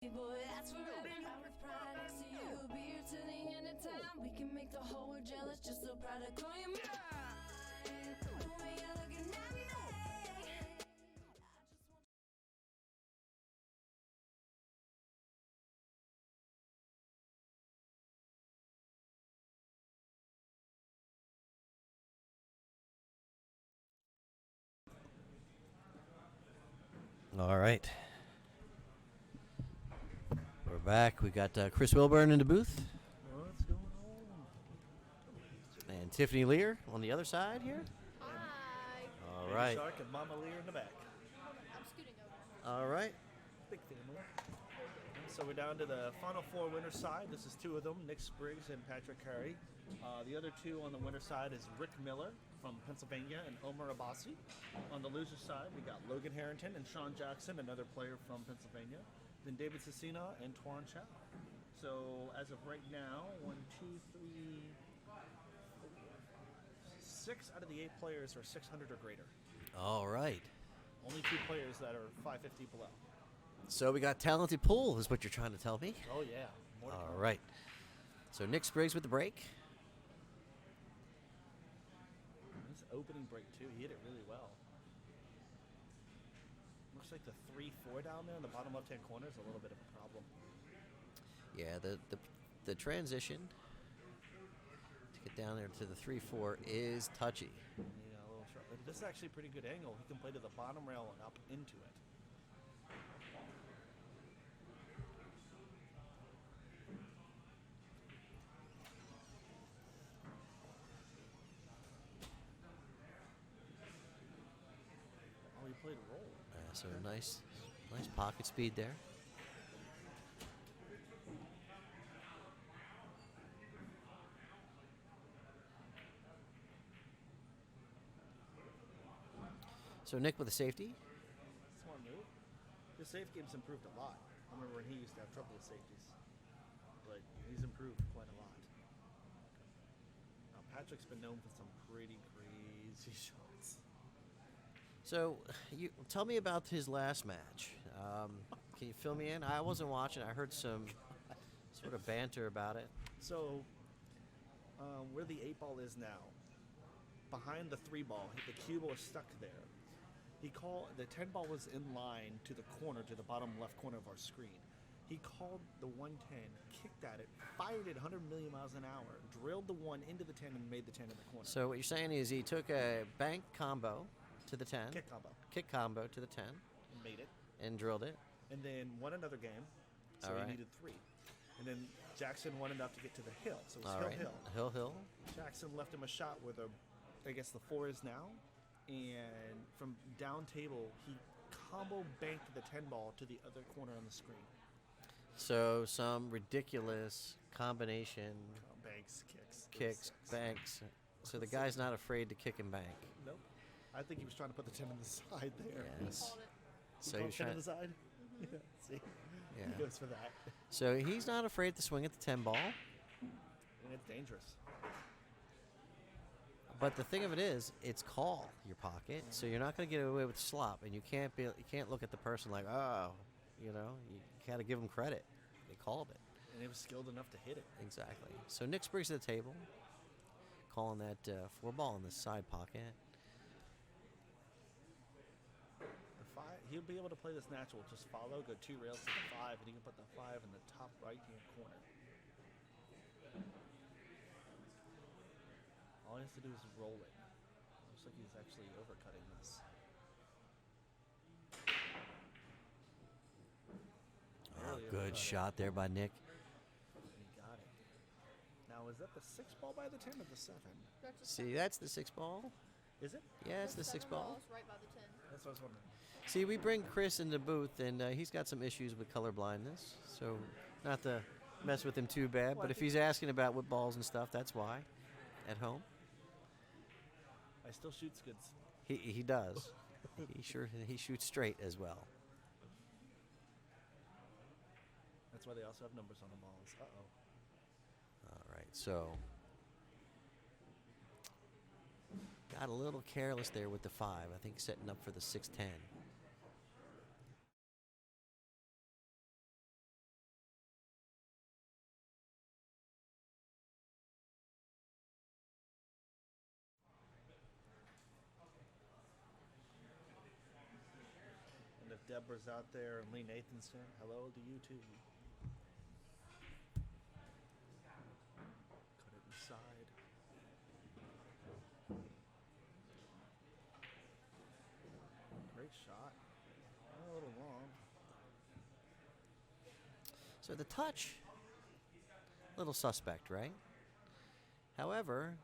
Boy, that's where I've been out with pride next to you. Be here to the end of time. We can make the whole world jealous. Just so proud to call you mine. The way you're looking at me. All right. We're back. We got Chris Wilburn in the booth. What's going on? And Tiffany Lear on the other side here. Hi. All Baby right. Shark and Mama Lear in the back. I'm scooting over. All right. Big family. So we're down to the final four winner side. This is two of them, Nick Spriggs and Patrick Crary. The other two on the winner side is Rick Miller from Pennsylvania and Omar Abbasi. On the loser side, we got Logan Harrington and Sean Jackson, another player from Pennsylvania. Then David Cecina and Tuan Chow. So as of right now, 1, 2, 3, 4, 6 out of the 8 players are 600 or greater. All right. Only 2 players that are 550 below. So we got talented pool, is what you're trying to tell me. Oh yeah. More to All come. right. So Nick Spriggs with the break. This opening break too, he hit it really well. Looks like the 3-4 down there in the bottom left-hand corner is a little bit of a problem. Yeah, the transition to get down there to the 3-4 is touchy. Yeah, a little short. But this is actually a pretty good angle. He can play to the bottom rail and up into it. Oh, he played a roll. So nice pocket speed there. So Nick with the safety. Smart move. The safe game's improved a lot. I remember when he used to have trouble with safeties. But he's improved quite a lot. Now, Patrick's been known for some pretty crazy shots. So, you tell me about his last match. Can you fill me in? I wasn't watching. I heard some sort of banter about it. So, where the 8 ball is now, behind the 3 ball, the cue ball is stuck there. The 10 ball was in line to the corner, to the bottom left corner of our screen. He called the 110, kicked at it, fired it 100 million miles an hour, drilled the 1 into the 10, and made the 10 in the corner. So what you're saying is he took a bank combo to the 10. Kick combo. To the 10. Made it. And drilled it. And then won another game, so All right. he needed 3. And then Jackson won enough to get to the hill, so it was All right. hill. Jackson left him a shot where I guess the 4 is now. And from down table, he combo banked the 10 ball to the other corner on the screen. So some ridiculous combination. Banks, kicks. Banks. So the guy's not afraid to kick and bank. Nope. I think he was trying to put the 10 on the side there. Yes. So He he's called 10 trying. on the side? Yeah, see? Yeah. He goes for that. So he's not afraid to swing at the 10 ball. And it's dangerous. But the thing of it is, it's call your pocket, so you're not going to get away with slop, and you can't look at the person like, oh, you got to give them credit. They called it. And he was skilled enough to hit it. Exactly. So Nick Spriggs to the table, calling that 4 ball in the side pocket. The 5, he'll be able to play this natural. Just follow, go 2 rails to the 5, and he can put the 5 in the top right-hand corner. All he has to do is roll it. Looks like he's actually overcutting this. Oh, Really good overcut it. shot there by Nick. He got it. Now, is that the 6 ball by the 10 or the 7? That's a See, that's the 6 ball. Is it? Yeah, it's the 6 ball. Is right by the 10. That's what I was wondering. See, we bring Chris in the booth, and he's got some issues with color blindness, so not to mess with him too bad, Well, but I if think- he's asking about what balls and stuff, that's why. At home, I still shoots good. he does. He shoots straight as well. That's why they also have numbers on the balls. Uh-oh. All right, so got a little careless there with the 5. I think setting up for the 6-10. Deborah's out there, and Lee Nathanson. Hello to you too. Cut it inside. Great shot. A little long. So the touch, little suspect, right? However,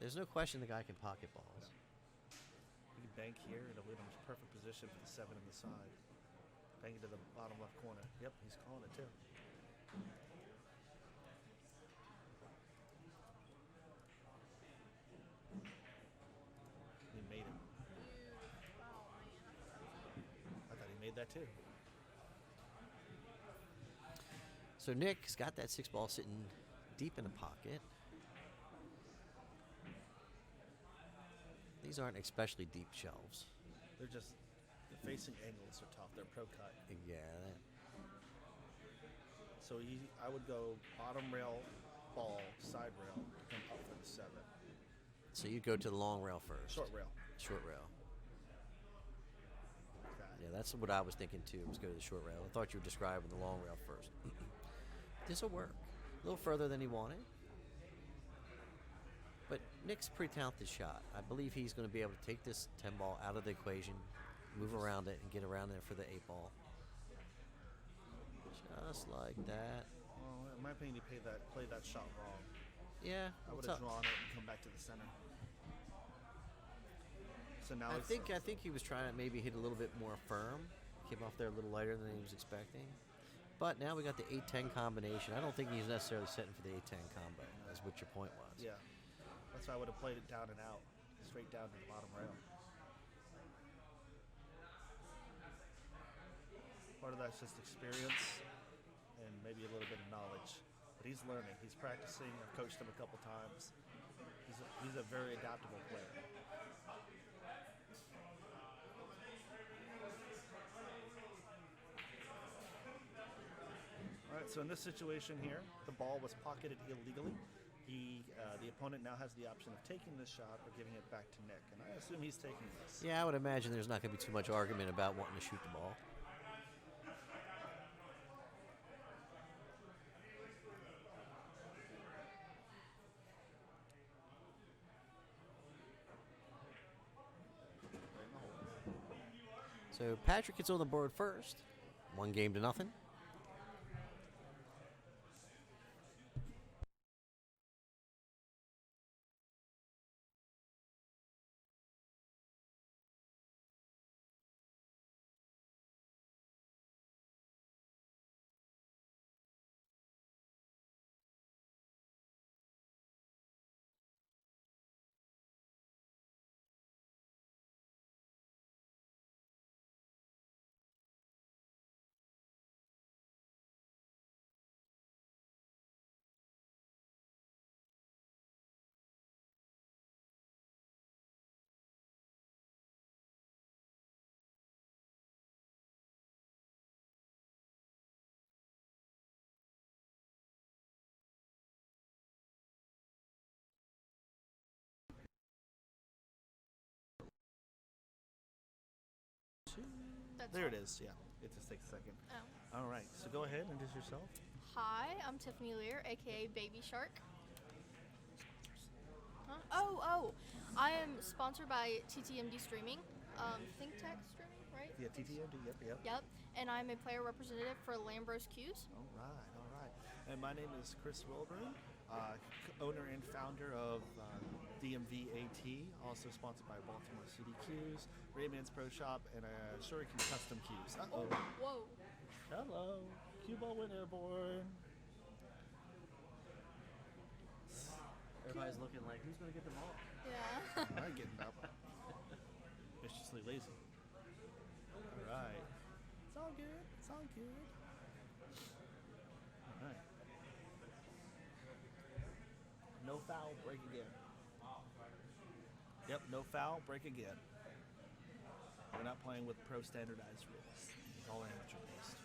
there's no question the guy can pocket balls. He can bank here. It'll leave him in perfect position for the 7 on the side. Bank it to the bottom left corner. Yep, he's calling it too. He made it. I thought he made that too. So Nick's got that 6 ball sitting deep in the pocket. These aren't especially deep shelves. They're just, the facing angles are tough. They're pro cut. Yeah. So I would go bottom rail, ball, side rail, come up for the 7. So you go to the long rail first. Short rail. Short rail. Like that. Yeah, that's what I was thinking too, was go to the short rail. I thought you were describing the long rail first. This will work. A little further than he wanted. But Nick's a pretty talented shot. I believe he's going to be able to take this 10 ball out of the equation, move around it, and get around there for the 8 ball. Just like that. Well, in my opinion, he played that shot wrong. Yeah, I would have drawn it and come back to the center. So now I think he was trying to maybe hit a little bit more firm. Came off there a little lighter than he was expecting. But now we got the 8-10 combination. I don't think he's necessarily setting for the 8-10 combo, is what your point was. Yeah. That's why I would have played it down and out, straight down to the bottom rail. Part of that's just experience and maybe a little bit of knowledge. But he's learning. He's practicing. I've coached him a couple times. He's a very adaptable player. All right, so in this situation here, the ball was pocketed illegally. The opponent now has the option of taking this shot or giving it back to Nick, and I assume he's taking this. Yeah, I would imagine there's not going to be too much argument about wanting to shoot the ball. So Patrick gets on the board first. 1-0. That's There all. it is, yeah. It just takes a second. Oh. All right, so go ahead and introduce yourself. Hi, I'm Tiffany Lear, aka Baby Shark. Huh? Oh, I am sponsored by TTMD Streaming, Think Tech Streaming, right? Yeah, TTMD, yep. Yep, and I'm a player representative for Lambros Cues. All right. And my name is Chris Wilburn, owner and founder of DMV AT, also sponsored by Baltimore City Cues, Rayman's Pro Shop, and Shuriken Custom Cues. Uh-oh. Whoa. Hello. Cue ball went airborne. Everybody's looking like, who's going to get the ball? Yeah. I'm getting up. Viciously lazy. All right. It's all good. All right. No foul, break again. Yep, no foul, break again. We're not playing with pro standardized rules. It's all amateur based.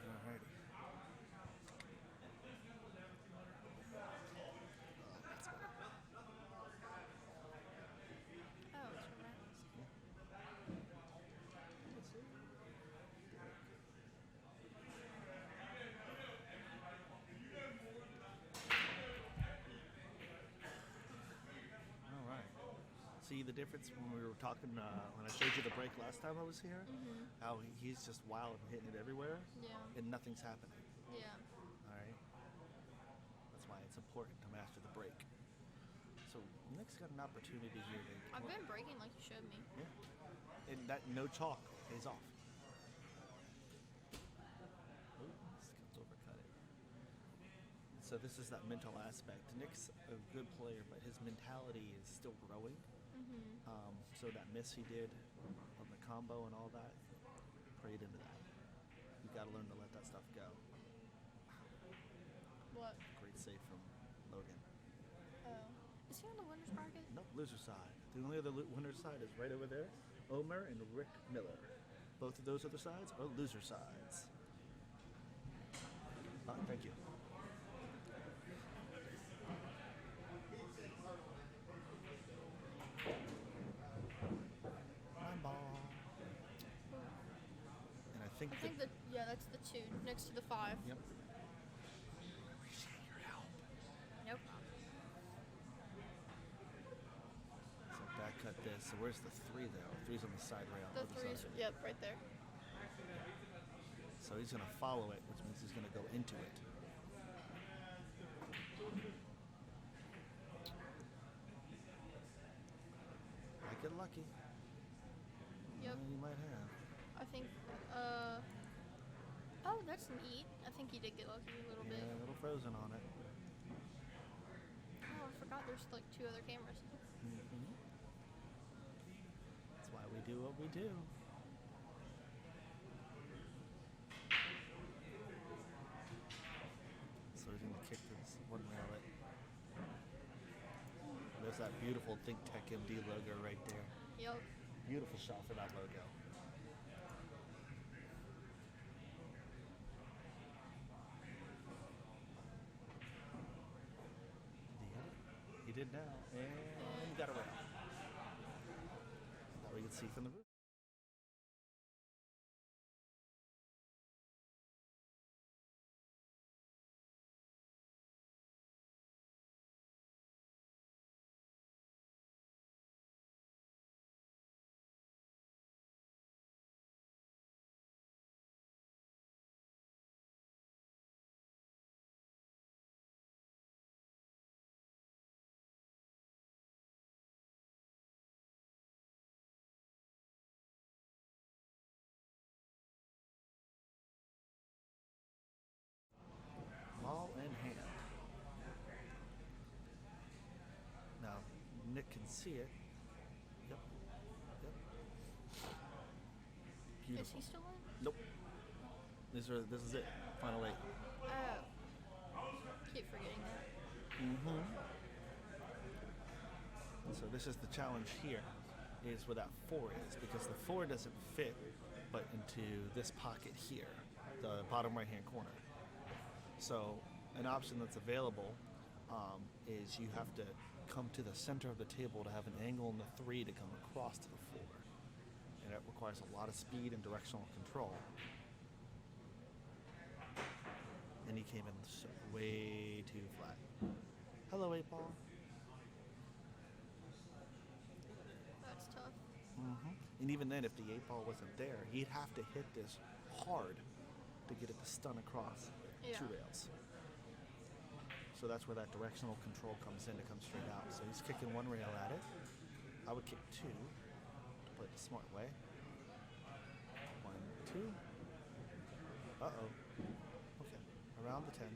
Alrighty. Oh, it's romantic. difference when we were talking when I showed you the break last time I was here? How he's just wild and hitting it everywhere, Yeah. and nothing's happening. Yeah. All right. That's why it's important to master the break. So Nick's got an opportunity here to. I've been breaking like you showed me. Yeah. And that no chalk pays off. Ooh, skipped overcut it. So this is that mental aspect. Nick's a good player, but his mentality is still growing. So that miss he did on the combo and all that played into that. You got to learn to let that stuff go. What? Great save from Logan. Oh. Is he on the winner's bracket? Nope, loser side. The only other winner side is right over there. Omer and Rick Miller. Both of those other sides are loser sides. Thank you. Nine ball. And I think that's the 2 next to the 5. Yep. Nope. So back cut this. So where's the 3 though? 3's on the side rail. The other 3's, side. yep, right there. So he's going to follow it, which means he's going to go into it. Might get lucky. Yep. You might have. I think, oh, that's neat. I think he did get lucky a little bit. Yeah, a little frozen on it. Oh, I forgot there's like 2 other cameras. That's why we do what we do. So he's going to kick this one rail it. There's that beautiful Think Tech MD logo right there. Yep. Beautiful shot for that logo. He did now, and got a rail. That we can see from the roof. Ball in hand. Now, Nick can see it. Yep. Yep. Beautiful. Is he still in? Nope. This is it. Final 8. Oh. Keep forgetting that. So this is the challenge here, is where that 4 is, because the 4 doesn't fit but into this pocket here, the bottom right hand corner. So an option that's available is you have to come to the center of the table to have an angle in the 3 to come across to the 4. And it requires a lot of speed and directional control. And he came in way too flat. Hello, 8 ball. That's tough. And even then, if the 8 ball wasn't there, he'd have to hit this hard to get it to stun across 2 rails. So that's where that directional control comes in to come straight out. So he's kicking 1 rail at it. I would kick 2 to play it the smart way. 1, 2. Uh-oh. Okay. Around the 10.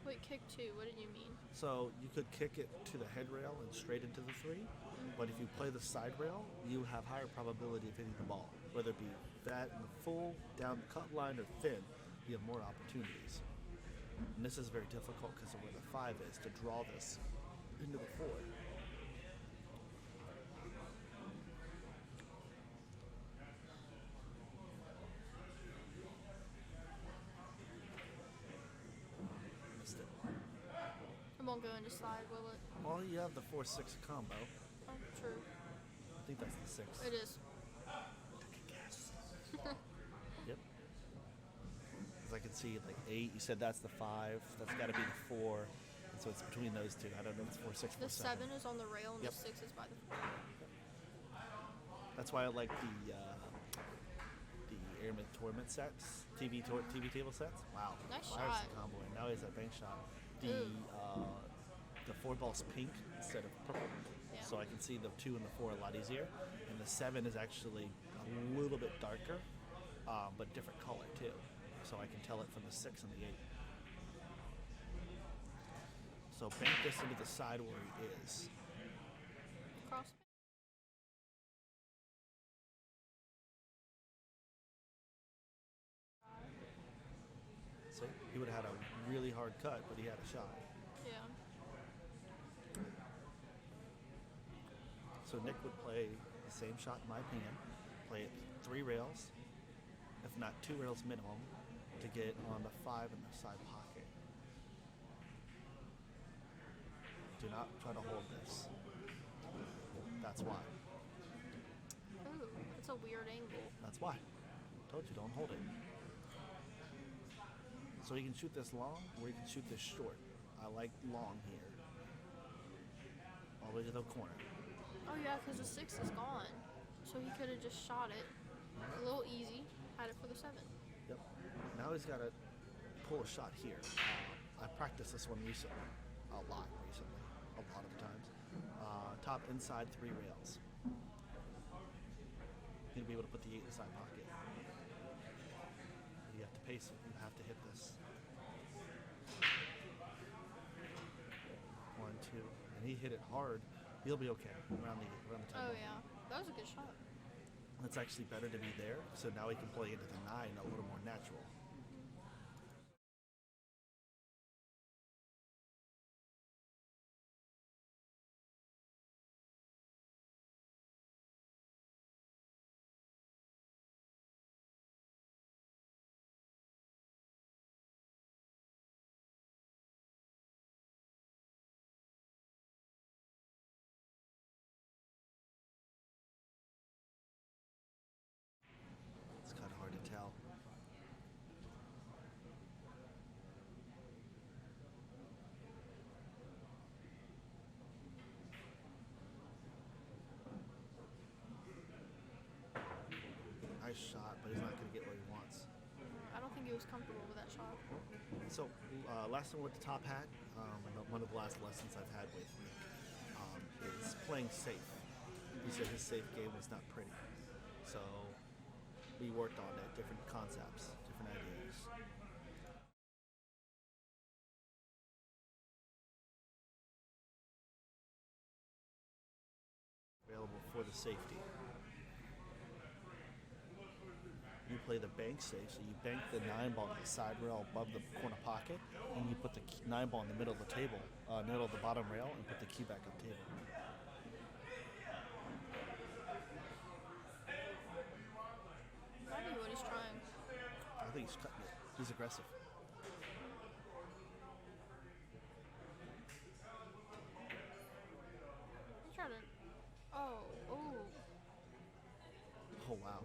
Wait, kick 2, what did you mean? So you could kick it to the head rail and straight into the 3. But if you play the side rail, you have higher probability of hitting the ball. Whether it be that in the full, down the cut line, or thin, you have more opportunities. And this is very difficult because of where the 5 is, to draw this into the 4. Missed it. It won't go into side, will it? Well, you have the 4-6 combo. Oh, true. I think that's the 6. It is. Take a guess. Yep. Because I can see like 8. You said that's the 5. That's got to be the 4. And so it's between those two. I don't know if it's 4-6, 4-7. The 7 is on the rail and Yep. the 6 is by the 4. That's why I like the Airman tournament sets, TV table sets. Wow, Nice fires shot. the combo, and now he's that bank shot. The 4 ball's pink instead of purple, Yeah. so I can see the 2 and the 4 a lot easier. And the 7 is actually a little bit darker, but different color too, so I can tell it from the 6 and the 8. So bank this into the side where he is. Cross. See, he would have had a really hard cut, but he had a shot. Yeah. So Nick would play the same shot, in my opinion. Play it 3 rails, if not 2 rails minimum, to get on the 5 in the side pocket. Do not try to hold this. That's why. Ooh, that's a weird angle. That's why. Told you, don't hold it. So you can shoot this long, or you can shoot this short. I like long here. All the way to the corner. Oh yeah, because the 6 is gone. So he could have just shot it. A little easy. Had it for the 7. Yep. Now he's got to pull a shot here. I practiced this one recently. A lot of times. Top inside 3 rails. He'll be able to put the 8 inside pocket. You have to pace it. You have to hit this. 1, 2, and he hit it hard. He'll be okay around the 10. Oh yeah, that was a good shot. It's actually better to be there, so now he can play into the 9 a little more natural. It's kind of hard to tell. Nice shot, but he's not going to get what he wants. I don't think he was comfortable with that shot. So, last time with the top hat, one of the last lessons I've had with Nick is playing safe. He said his safe game was not pretty. So, we worked on it, different concepts, different ideas. Available for the safety. You play the bank safe, so you bank the 9 ball to the side rail above the corner pocket, and you put the 9 ball in the middle of the table, middle of the bottom rail, and put the key back on the table. Might be what he's trying. I think he's cutting it. He's aggressive. He's trying to. Oh. Oh, wow.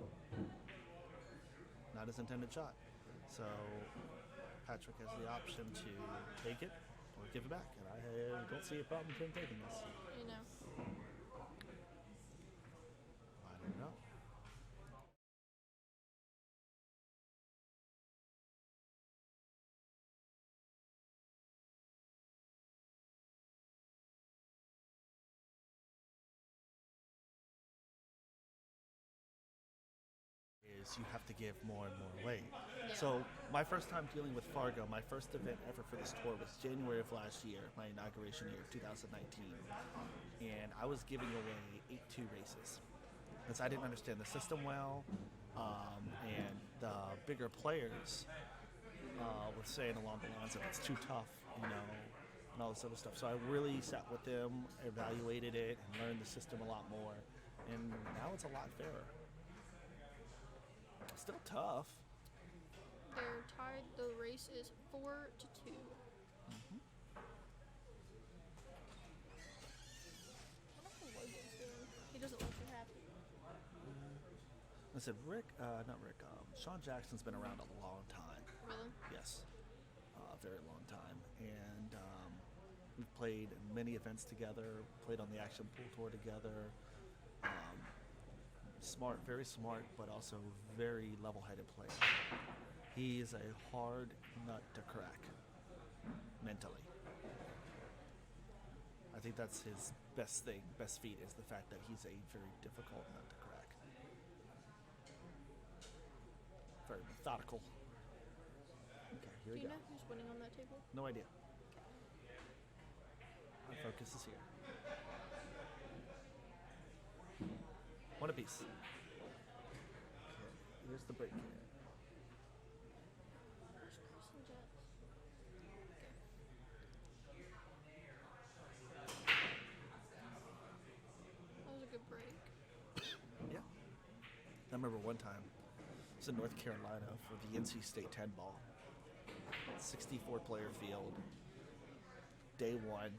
Not his intended shot. So Patrick has the option to take it or give it back, and I don't see a problem with him taking this. You know. I don't know. Is you have to give more and more away. Yeah. So my first time dealing with Fargo, my first event ever for this tour was January of last year, my inauguration year, 2019. And I was giving away 8-2 races. Because I didn't understand the system well, and the bigger players were saying along the lines of it's too tough, and all this other stuff. So I really sat with them, evaluated it, and learned the system a lot more. And now it's a lot fairer. Still tough. They're tied. The race is 4-2. Mm-hmm. What if the Logan's doing? He doesn't look too happy. I said, Sean Jackson's been around a long time. Really? Yes, a very long time. And we've played in many events together, played on the Action Pool Tour together. Smart, very smart, but also very level-headed player. He is a hard nut to crack mentally. I think that's his best thing, best feat, is the fact that he's a very difficult nut to crack. Very methodical. Okay, here Do we you go. know who's winning on that table? No idea. Our focus is here. One apiece. Okay, here's the break here. That was a good break. Yeah. I remember one time, it was in North Carolina for the NC State 10 ball. 64 player field. Day one,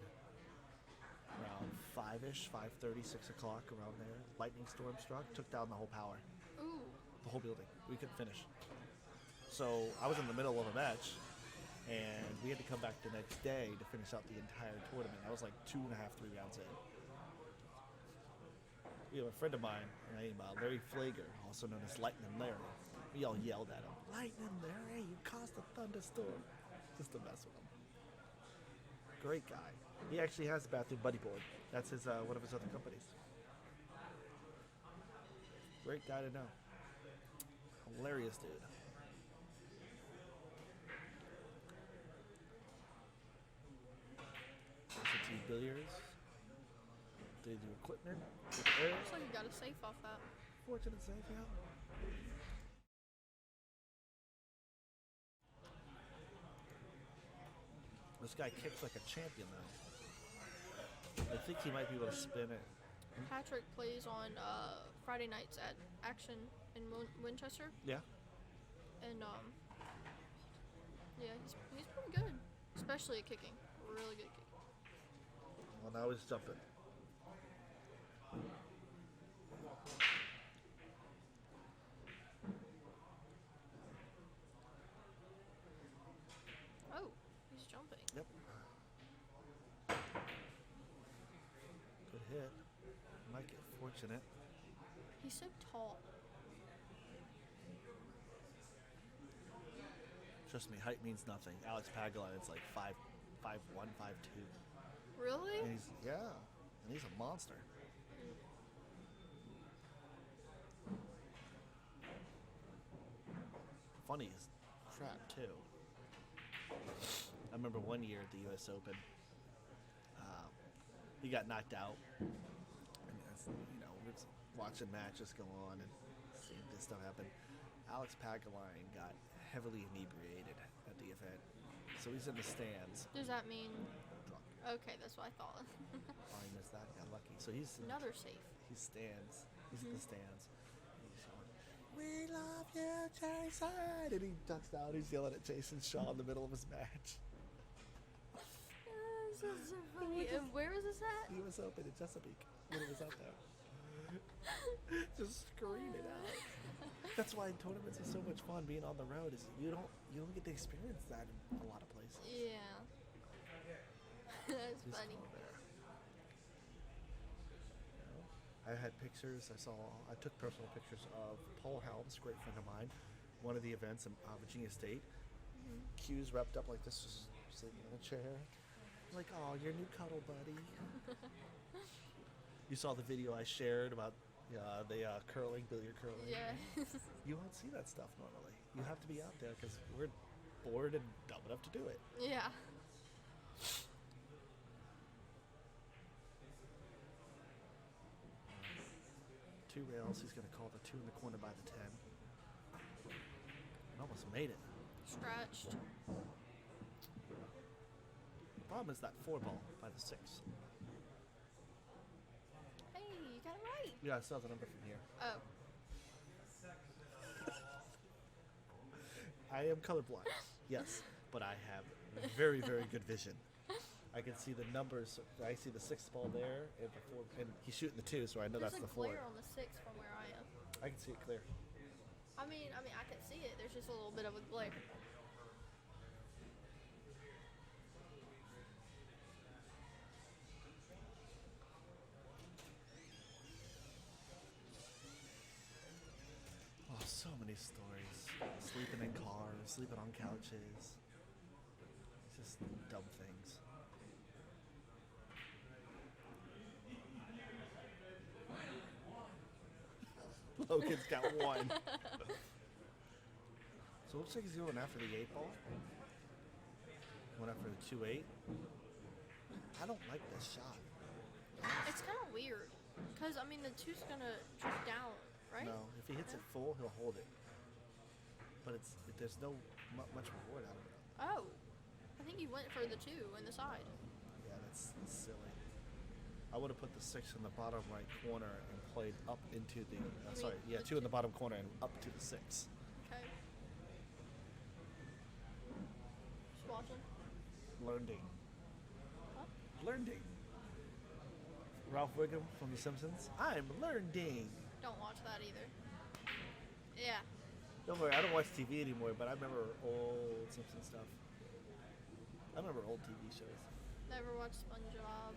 around 5-ish, 5:30, 6 o'clock, around there. Lightning storm struck, took down the whole power, Ooh. the whole building. We couldn't finish. So I was in the middle of a match, and we had to come back the next day to finish out the entire tournament. I was like 2.5, 3 rounds in. We have a friend of mine named Larry Flager, also known as Lightning Larry. We all yelled at him, "Lightning Larry, you caused a thunderstorm," just to mess with him. Great guy. He actually has a bathroom buddy board. That's his one of his other companies. Great guy to know. Hilarious dude. Hot-Out-Billiards. They do equipment, repairs. Looks like you got a safe off that. Fortunate safe, yeah. This guy kicks like a champion, though. I think he might be able to spin it. Patrick plays on Friday nights at Action in Winchester, Yeah. and yeah, he's pretty good, especially at kicking. Really good kicking. Well, now he's jumping. Oh, he's jumping. Yep. Good hit. Might get fortunate. He's so tall. Trust me, height means nothing. Alex Pagulayan is like 5'1", 5'2". Really? And he's a monster. Funny as crap too. I remember one year at the U.S. Open, he got knocked out, and we're just watching matches go on and seeing this stuff happen. Alex Pagulayan got heavily inebriated at the event, so he's in the stands. Does that mean? Drunk. Okay, that's what I thought. Oh, he missed that. Got lucky. So he's Another safe. He stands. He's in the stands. He's yelling, "We love you, Jason!" And he ducks down. He's yelling at Jason Shaw in the middle of his match. That's so funny. And where was this at? He was open in Chesapeake when he was out there. Just screaming out. That's why tournaments are so much fun. Being on the road is you don't get to experience that in a lot of places. Yeah. That's Just funny. all there. I had pictures. I took personal pictures of Paul Helms, a great friend of mine. One of the events in Virginia State. Q's wrapped up like this, just sleeping in a chair. Like, oh, your new cuddle buddy. You saw the video I shared about the billiard curling. Yeah. You won't see that stuff normally. You have to be out there because we're bored and dumb enough to do it. Yeah. Two rails. He's going to call the 2 in the corner by the 10. Almost made it. Scratched. The problem is that 4 ball by the 6. Hey, you got it right. Yeah, I saw the number from here. Oh. I am colorblind, yes, but I have very, very good vision. I can see the numbers. I see the 6th ball there, and the 4, and he's shooting the 2, so I know There's that's a the 4. glare on the 6 from where I am. I can see it clear. I mean, I can see it. There's just a little bit of a glare. stories. Sleeping in cars, sleeping on couches. Just dumb things. Logan's got one. So it looks like he's going after the 8 ball. Going after the 2-8. I don't like this shot. It's kind of weird. Because, I mean, the 2's going to drift down, right? No, if he hits it full, he'll hold it. But there's no much reward out of it. Oh. I think he went for the 2 in the side. Yeah, that's silly. I would have put the 6 in the bottom right corner and played up into the. Sorry, yeah, the 2 in the bottom corner and up to the 6. Okay. Just watching. Learning. Huh? Learning. Ralph Wiggum from The Simpsons. I'm learning. Don't watch that either. Yeah. Don't worry, I don't watch TV anymore, but I remember old Simpsons stuff. I remember old TV shows. Never watched SpongeBob.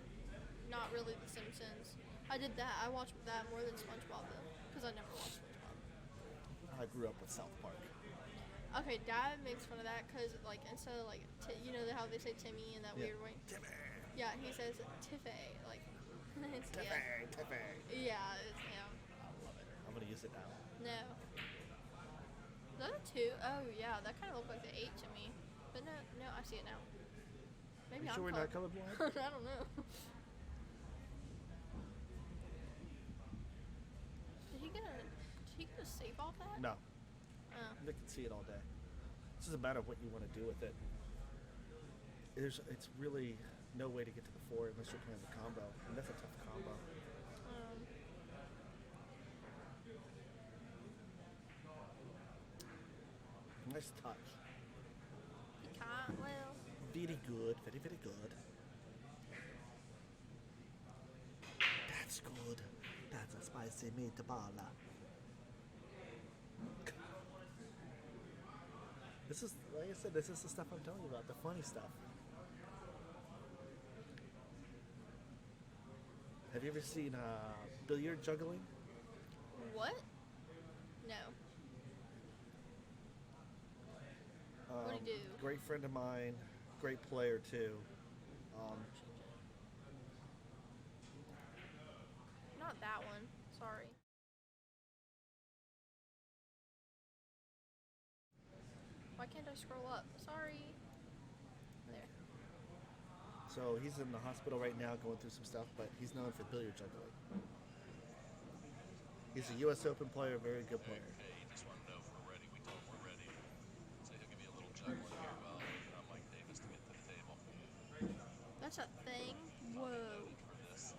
Not really The Simpsons. I did that. I watched that more than SpongeBob though, because I never watched SpongeBob. I grew up with South Park. Okay, Dad makes fun of that because like instead of like you know how they say Timmy in that weird way. Timmy. Yeah, he says Tiffy like. It's, Tiffy. yeah. Tiffy. Yeah, it's him. I love it. I'm gonna use it now. No. The other 2, oh yeah, that kind of looked like the 8 to me. But no, I see it now. Maybe You I'm sure we're not colorblind? I don't know. Did he get a save off that? No. Oh. They can see it all day. It's just a matter of what you want to do with it. It's really no way to get to the 4 unless you're playing the combo, and that's a tough combo. Nice touch. He can't. Well. Very good. Very, very good. That's good. That's a spicy meatball. This is, like I said, this is the stuff I'm telling you about, the funny stuff. Have you ever seen billiard juggling? What? No. What'd he do? Great friend of mine, great player too. Not that one. Sorry. Why can't I scroll up? Sorry. There. So he's in the hospital right now going through some stuff, but he's known for billiard juggling. He's a U.S. Open player, very good player. Hey, you just want to know if we're ready. We told him we're ready. So he'll give you a little juggling here while I'm Mike Davis to get to the table. That's a thing? Whoa. For this.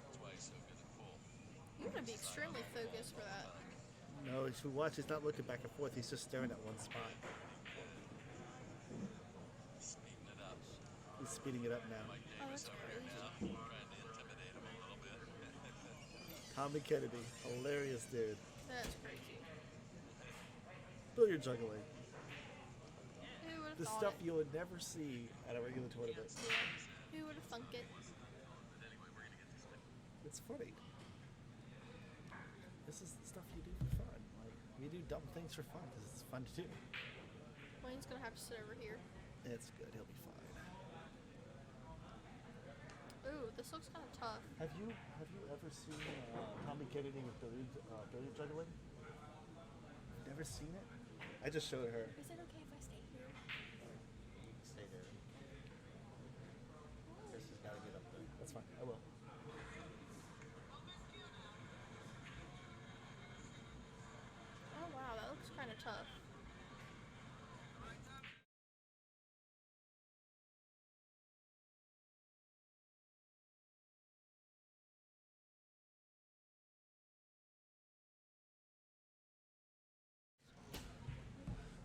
That's why he's so good at pool. You're gonna be extremely focused for that. No, if you watch, he's not looking back and forth. He's just staring at one spot. Speeding it up. He's speeding it up now. Oh, that's crazy. Trying to intimidate him a little bit. Tommy Kennedy, hilarious dude. That's crazy. Billiard juggling. Who would have The thought stuff it? you would never see at a regular tournament. Yeah. Who would have thunk it? It's funny. This is the stuff you do for fun. Like, you do dumb things for fun because it's fun to do. Wayne's gonna have to sit over here. It's good. He'll be fine. Ooh, this looks kind of tough. Have you ever seen Tommy Kennedy with billiard juggling? Never seen it? I just showed her. Is it okay if I stay here? Stay there. Chris has got to get up there. That's fine. I will. Oh wow, that looks kind of tough.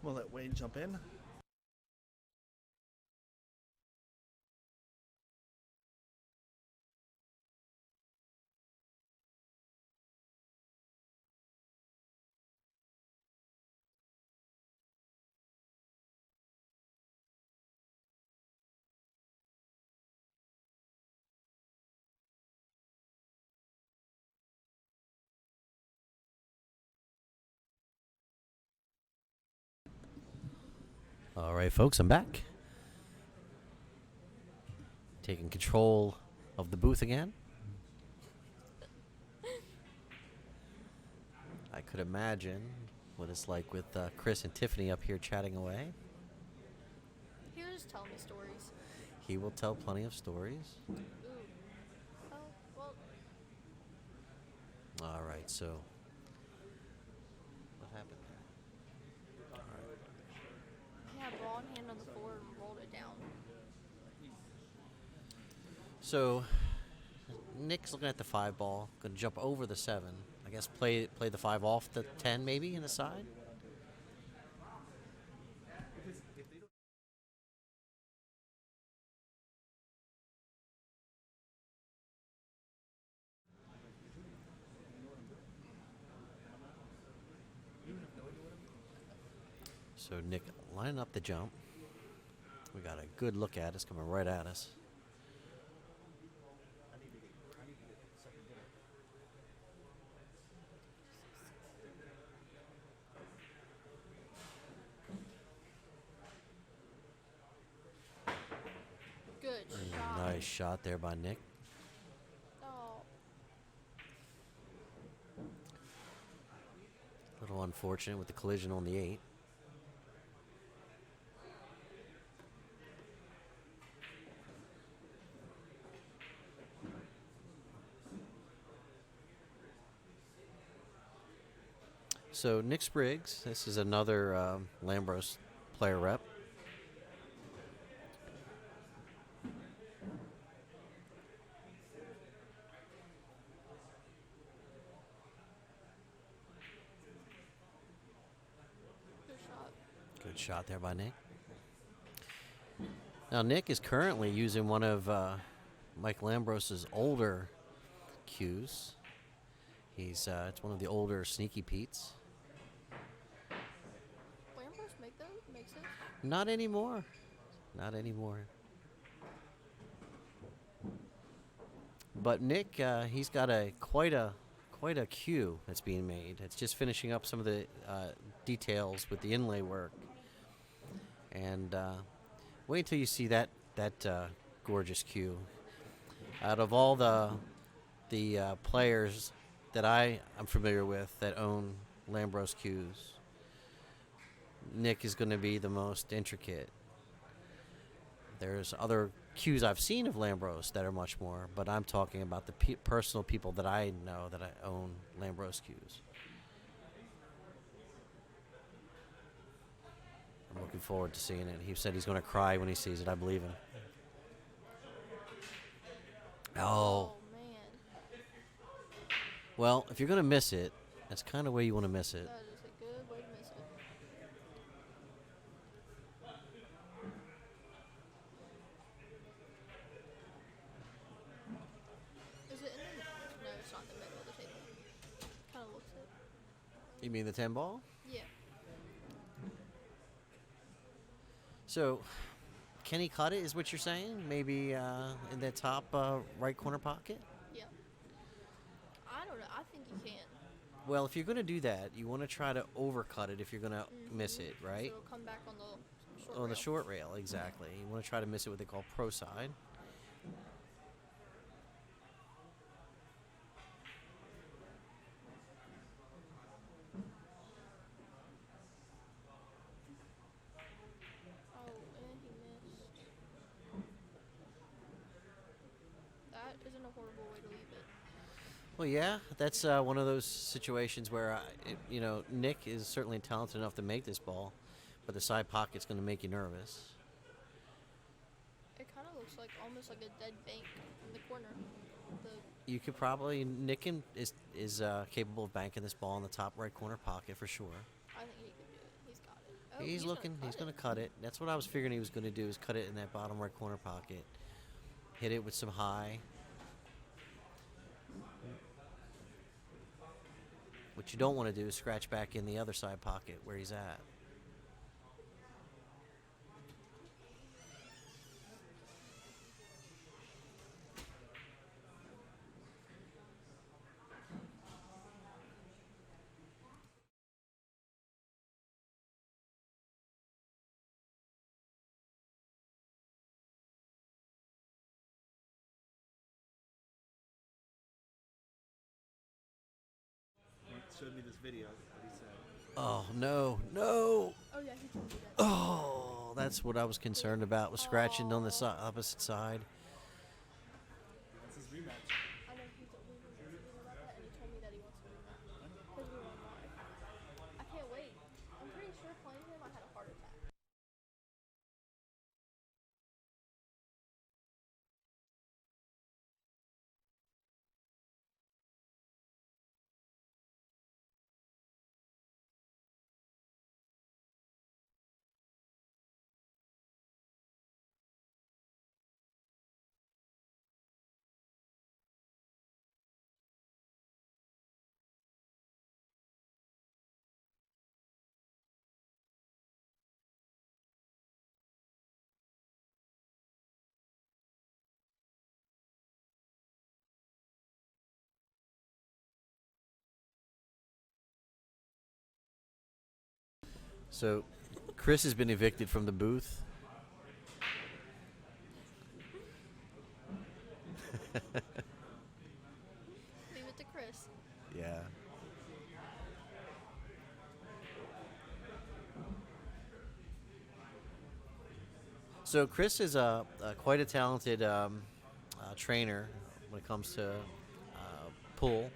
We'll let Wayne jump in. All right, folks, I'm back. Taking control of the booth again. I could imagine what it's like with Chris and Tiffany up here chatting away. He was just telling me stories. He will tell plenty of stories. Ooh. Oh, well, All right, so what happened there? All right. he had wrong hand on the floor and rolled it down. So Nick's looking at the 5 ball, going to jump over the 7. I guess play the 5 off the 10 maybe in the side. So Nick lining up the jump. We got a good look at it. It's coming right at us. Good shot. Nice shot there by Nick. Oh, A little unfortunate with the collision on the 8. So Nick Spriggs, this is another Lambros player rep. good shot. Good shot there by Nick. Now Nick is currently using one of Mike Lambros's older cues. It's one of the older Sneaky Pete's. Lambros make those? Makes it? Not anymore. Not anymore. But Nick, he's got quite a cue that's being made. It's just finishing up some of the details with the inlay work. And wait until you see that gorgeous cue. Out of all the players that I'm familiar with that own Lambros cues, Nick is going to be the most intricate. There's other cues I've seen of Lambros that are much more, but I'm talking about the personal people that I know that I own Lambros cues. I'm looking forward to seeing it. He said he's going to cry when he sees it. I believe him. Oh. Man. Well, if you're going to miss it, that's kind of where you want to miss it. That is a good way to miss it. Is it in the... No, it's not in the middle of the table. Kind of looks it. You mean the 10 ball? Yeah. So, can he cut it, is what you're saying? Maybe in the top right corner pocket? Yeah. I don't know. I think you can. Well, if you're going to do that, you want to try to overcut it if you're going to miss it, So right? it'll come back on the short On the rail. short rail, exactly. You want to try to miss it what they call pro side. Oh, and he missed. That isn't a horrible way to leave it. Well, yeah, that's one of those situations where, Nick is certainly talented enough to make this ball, but the side pocket's going to make you nervous. It kind of looks like almost like a dead bank in the corner. You could probably, Nick is capable of banking this ball in the top right corner pocket for sure. I think he can do it. He's got it. Oh, He's looking. He's going to cut it. That's what I was figuring he was going to do, is cut it in that bottom right corner pocket. Hit it with some high. What you don't want to do is scratch back in the other side pocket where he's at. showed me this video that he said. Oh, no, no. Oh yeah, he told me that. Oh, that's what I was concerned about, was scratching on the opposite side. That's his rematch. I know he told me about that, and he told me that he wants to rematch because we won live. I can't wait. I'm pretty sure playing him, I had a heart attack. So, Chris has been evicted from the booth. Leave it to Chris. Yeah. So Chris is quite a talented trainer when it comes to pool.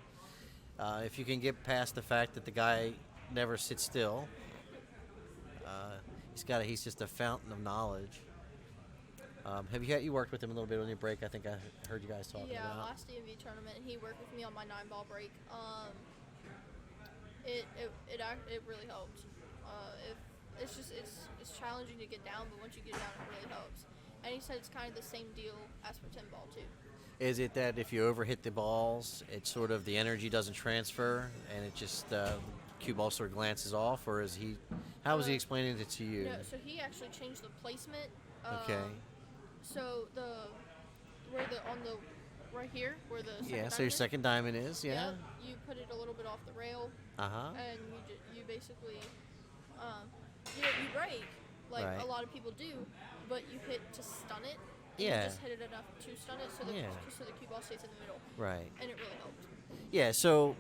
If you can get past the fact that the guy never sits still, he's just a fountain of knowledge. You worked with him a little bit on your break? I think I heard you guys talking Yeah, about. last DMV tournament, he worked with me on my 9-ball break. It really helped. It's challenging to get down, but once you get down, it really helps. And he said it's kind of the same deal as for 10-ball too. Is it that if you overhit the balls, it's sort of the energy doesn't transfer and it just cue ball sort of glances off, or is he? How was he explaining it to you? No, so he actually changed the placement. Okay. So right here where the second Yeah. So diamond your is, second diamond is, yeah. yep, you put it a little bit off the rail, and you basically you break like Right. a lot of people do, but you hit to stun it. And Yeah. You just hit it enough to stun it, so the cue ball stays in the middle. Right. And it really helped. Yeah. So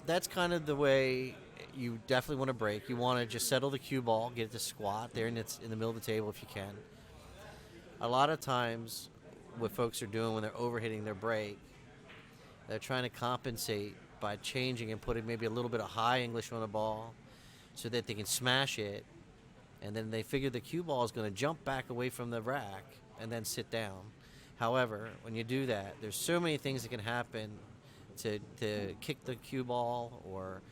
that's kind of the way you definitely want to break. You want to just settle the cue ball, get it to squat there, and it's in the middle of the table if you can. A lot of times, what folks are doing when they're overhitting their break, they're trying to compensate by changing and putting maybe a little bit of high English on the ball so that they can smash it, and then they figure the cue ball is going to jump back away from the rack and then sit down. However, when you do that, there's so many things that can happen to kick the cue ball or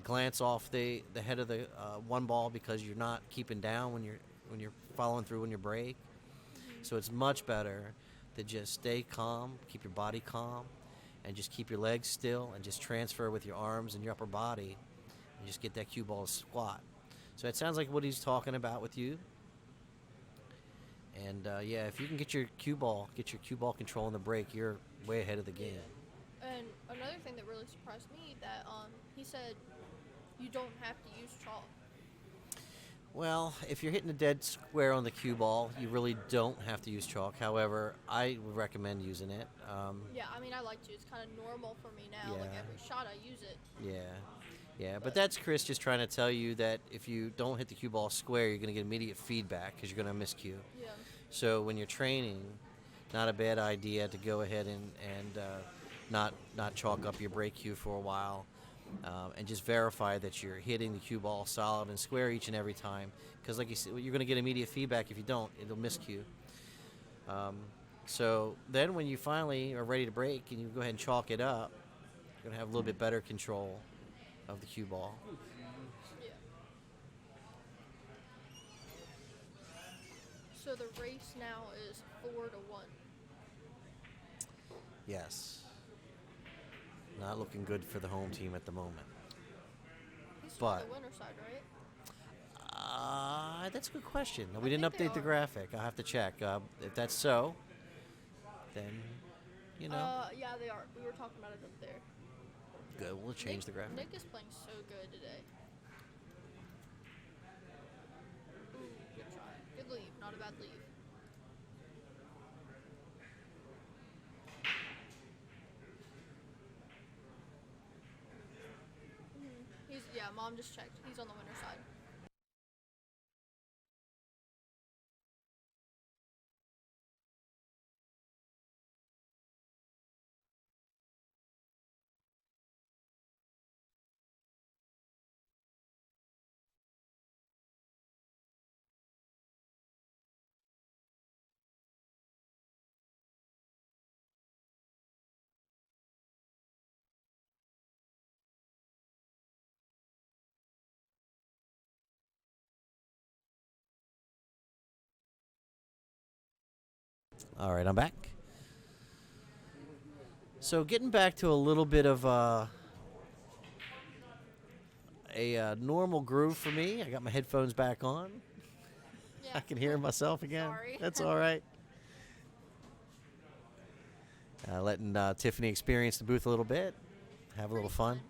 glance off the head of the one ball because you're not keeping down when you're following through on your break. So it's much better to just stay calm, keep your body calm, and just keep your legs still and just transfer with your arms and your upper body and just get that cue ball to squat. So it sounds like what he's talking about with you. And if you can get your cue ball control in the break, you're way ahead of the game. And another thing that really surprised me that he said you don't have to use chalk. Well, if you're hitting a dead square on the cue ball, you really don't have to use chalk. However, I would recommend using it. Yeah, I mean, I like to. It's kind of normal for me now. Like Yeah. every shot, I use it. Yeah, but that's Chris just trying to tell you that if you don't hit the cue ball square, you're going to get immediate feedback because you're going to miscue. Yeah. So when you're training, not a bad idea to go ahead and not chalk up your break cue for a while, and just verify that you're hitting the cue ball solid and square each and every time. Because like you said, you're going to get immediate feedback. If you don't, it'll miscue. So then when you finally are ready to break and you go ahead and chalk it up, you're going to have a little bit better control of the cue ball. Yeah. So the race now is 4-1. Yes. Not looking good for the home team at the moment. He's still on But the winner side, right? that's a good question. We I didn't think they update the are. graphic. I'll have to check. If that's so, then, Yeah, they are. We were talking about it up there. good. We'll change the graphic. Nick is playing so good today. Ooh, good try. Good leave. Not a bad leave. Mom just checked. He's on the winner side. All right, I'm back. So getting back to a little bit of a normal groove for me. I got my headphones back on. Yeah. I can hear myself again. Sorry. That's all right. Letting Tiffany experience the booth a little bit, have a little fun.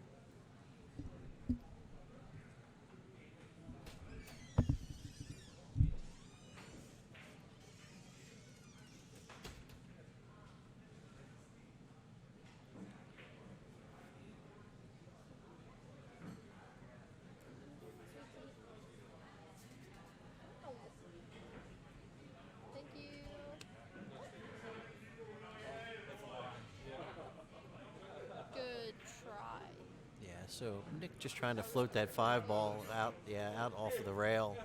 Thank you. Good try. Yeah, so Nick just trying to float that 5 ball out, out off of the rail.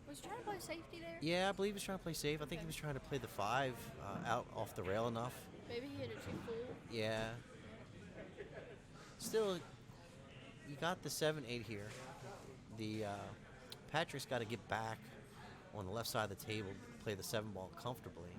Was he trying to play safety there? Yeah, I believe he was trying to play safe. I think he was trying to play the 5 out off the rail enough. Maybe he hit it too full. Yeah. Still, you got the 7-8 here. The Patrick's got to get back on the left side of the table to play the 7 ball comfortably.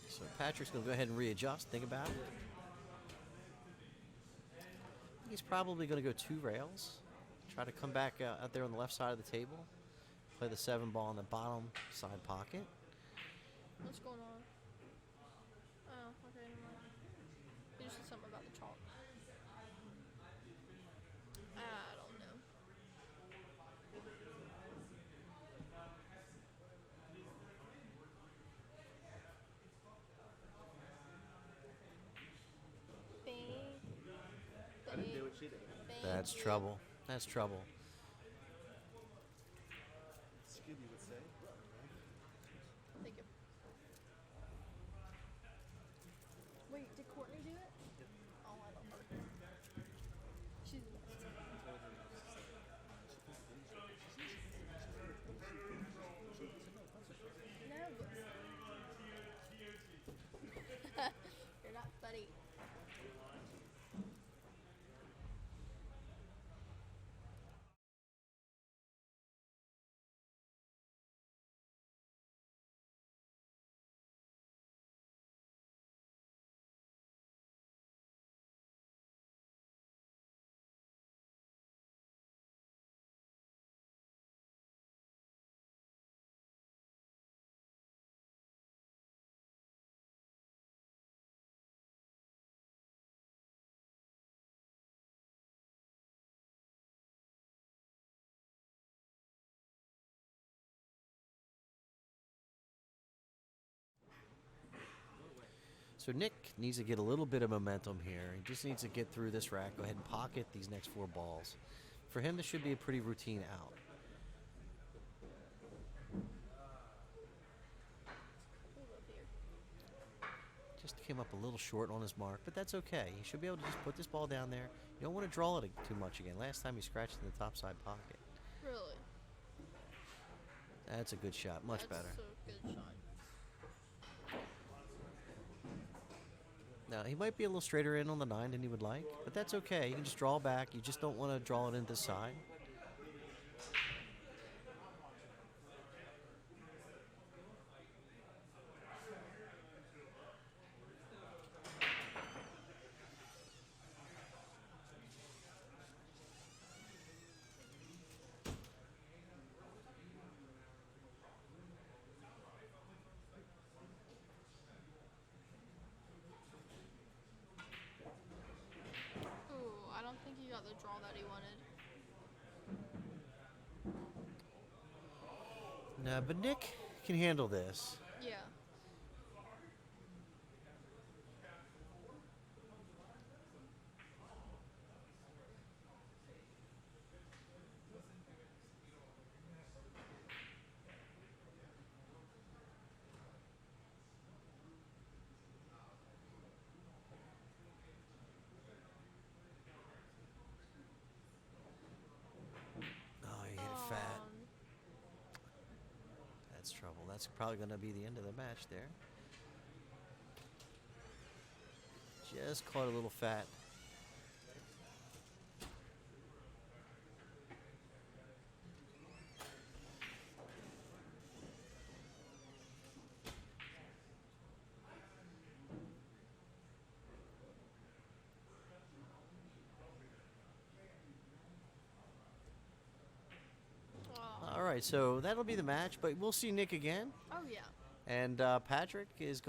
So Patrick's going to go ahead and readjust. Think about it. He's probably going to go 2 rails. Try to come back out there on the left side of the table. Play the 7 ball in the bottom side pocket. What's going on? Oh, okay, never mind. He just said something about the chalk. I don't know. I didn't do what she did. That's trouble. That's trouble. Scooby would say. Thank you. Wait, did Courtney do it? Oh, I love her. She's the best. No, but you're not funny. So Nick needs to get a little bit of momentum here. He just needs to get through this rack. Go ahead and pocket these next 4 balls. For him, this should be a pretty routine out. Just came up a little short on his mark, but that's okay. He should be able to just put this ball down there. You don't want to draw it too much again. Last time he scratched in the top side pocket. Really? That's a good shot. Much better. That's a good shot. Now, he might be a little straighter in on the 9 than he would like, but that's okay. You can just draw back. You just don't want to draw it into the side. Ooh, I don't think he got the draw that he wanted. No, but Nick can handle this. Yeah. Oh, you hit it fat. That's trouble. That's probably going to be the end of the match there. Just caught a little fat. Oh. All right, so that'll be the match, but we'll see Nick again. Oh yeah. And Patrick is